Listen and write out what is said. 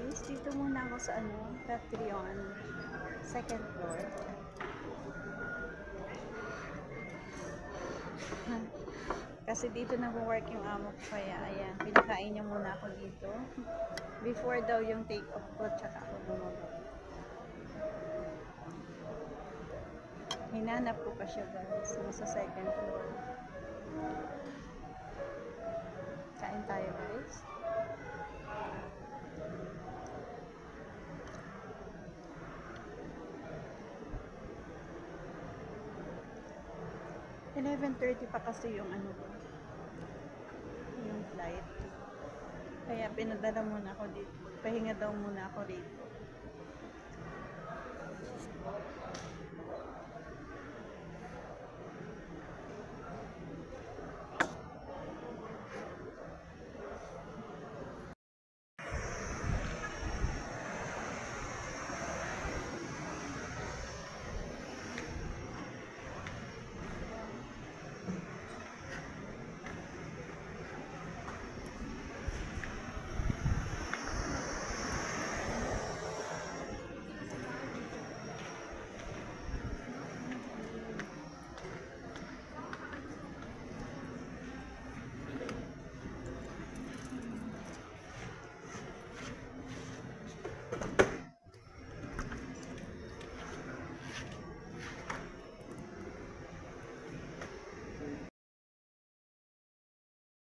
guys, dito muna ako sa Patreon, second floor. Kasi dito nag-work yung amo ko, kaya ayan, pinakain niya muna ako dito. Before daw yung take off ko, tsaka ako bumaba. Hinanap ko pa siya guys, nasa second floor. Kain tayo guys. $11:30 pa kasi yung yung flight. Kaya pinadala muna ako dito. Pahinga daw muna ako dito.